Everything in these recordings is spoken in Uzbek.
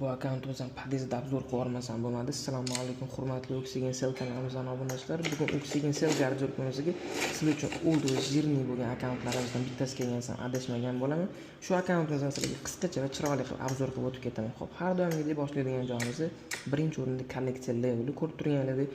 Bu akkauntimizdan podyezdda obzor qilib olmasam bo'lmadi. Assalomu alaykum hurmatli Oksigen Sel kanalimizdan obunachilar. Bugun Oksigen Sel garderobimizga sizlar uchun old va jирный bo'lgan akkauntlarimizdan bittasi kelgansan, adashmagan bo'laman. Shu akkauntimizdan sizlarga qisqacha va chiroyli qilib obzor qilib o'tib ketaman. Xo'p, har doimgidek boshlaydigan joyimiz birinchi o'rinda kolleksiya leveli. Ko'rib turganingizdek,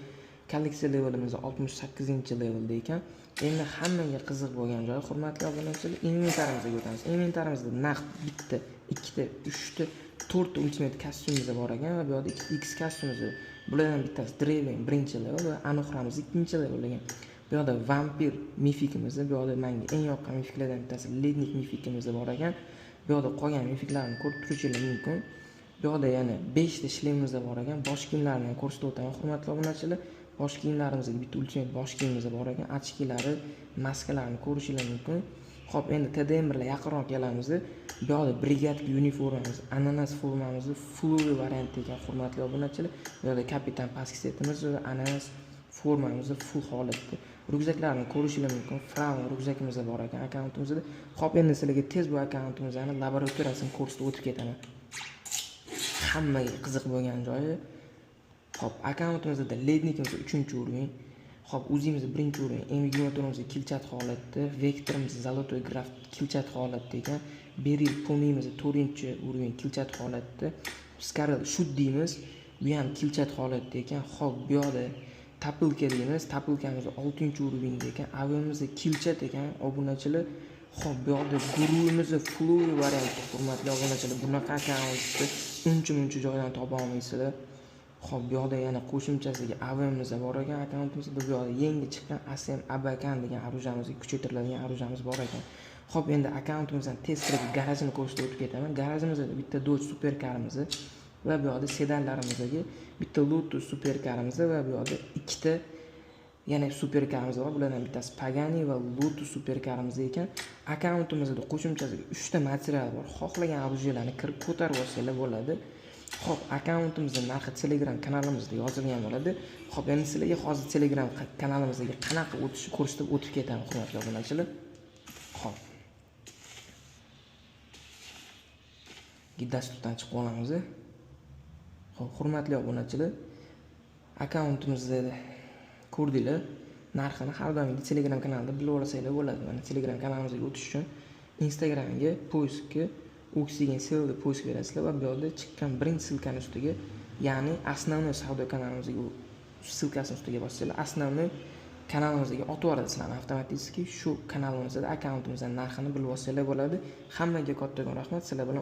kolleksiya levelimiz 68-levelda ekan. Endi hammaga qiziq bo'lgan joyi, hurmatli obunachilar, inventarimizga o'tamiz. Inventarimizda naqd bitta, ikkita, uchta, 4 ta ultimate kostyumimiz bor ekan va bu yerda 2x kostyumimiz bor. Bulardan bittasi Draven birinchi level va Anoxramiz ikkinchi level ekan. Bu yerda Vampir mifikimiz, bu yerda menga eng yoqqan mifiklardan bittasi Lednik mifikimiz bor ekan. Bu yerda qolgan mifiklarni ko'rib turishingiz mumkin. Bu yerda yana 5 ta shlemimiz bor ekan. Bosh kiyimlarini ham ko'rsatib o'taman, hurmatli obunachilar. Bosh kiyimlarimizga bitta ultimate bosh kiyimimiz bor ekan. Ochkilari, maskalarni ko'rishingiz mumkin. Xo'p, endi TDM bilan yaqinroq kelamiz. Bu yerda brigadka uniformamiz, ananas formamiz full variant ekan, hurmatli obunachilar. Bu yerda kapitan paski setimiz va ananas formamiz full holatda. Ryukzaklarni ko'rishingiz mumkin. Fraun ryukzakimiz bor ekan akkauntimizda. Xo'p, endi sizlarga tez bu akkauntimizni laboratoriyasini ko'rsatib o'tib ketaman. Hammaga qiziq bo'lgan joyi. Xo'p, akkauntimizda lednikimiz 3-o'rin. Xo'p, o'zimiz birinchi o'rin, emiginatorimiz kilchat holatda, vektorimiz zolotoy graf kilchat holatda ekan. Beril pomimiz 4-o'rin kilchat holatda. Skarel shut deymiz, bu ham kilchat holatda ekan. Xo'p, bu yerda tapilka deymiz, tapilkamiz 6-o'rinda ekan. Avimiz kilchat ekan, obunachilar. Xo'p, bu yerda guruyimiz full variant, hurmatli obunachilar. Bunaqa akkauntni uncha joydan topa olmaysizlar. Xo'p, bu yerda yana qo'shimchasiga AVMimiz bor ekan akkauntimizda. Bu yerda yangi chiqqan ASM Abakan degan orujamizga kuchaytiriladigan orujamiz bor ekan. Xo'p, endi akkauntimizdan tez kirib garajini ko'rsatib o'tib ketaman. Garajimizda bitta Dodge superkarimiz va bu yerda sedanlarimizga bitta Lotus superkarimiz va bu yerda ikkita yana superkarimiz bor. Bulardan bittasi Pagani va Lotus superkarimiz ekan. Akkauntimizda qo'shimchasiga 3 ta material bor. Xohlagan orujalarni kirib ko'tarib olsanglar bo'ladi. Xo'p, akkauntimizning narxi Telegram kanalimizda yozilgan bo'ladi. Xo'p, endi sizlarga hozir Telegram kanalimizga qanaqa o'tishi ko'rsatib o'tib ketaman, hurmatli obunachilar. Xo'p. Dasturdan chiqib olamiz. Xo'p, hurmatli obunachilar, akkauntimizni ko'rdinglar. Narxini har doim Telegram kanalida bilib olsanglar bo'ladi. Mana Telegram kanalimizga o'tish uchun Instagramga poskga Oksigen Sel deb post berasizlar va bu yerda chiqqan birinchi silkani ustiga, ya'ni основной savdo kanalimizga silkasini ustiga bossanglar, основной kanalimizga otib yuboradi sizlarni avtomatik. Shu kanalimizda akkauntimizning narxini bilib olsanglar bo'ladi. Hammaga kattakon rahmat. Sizlar bilan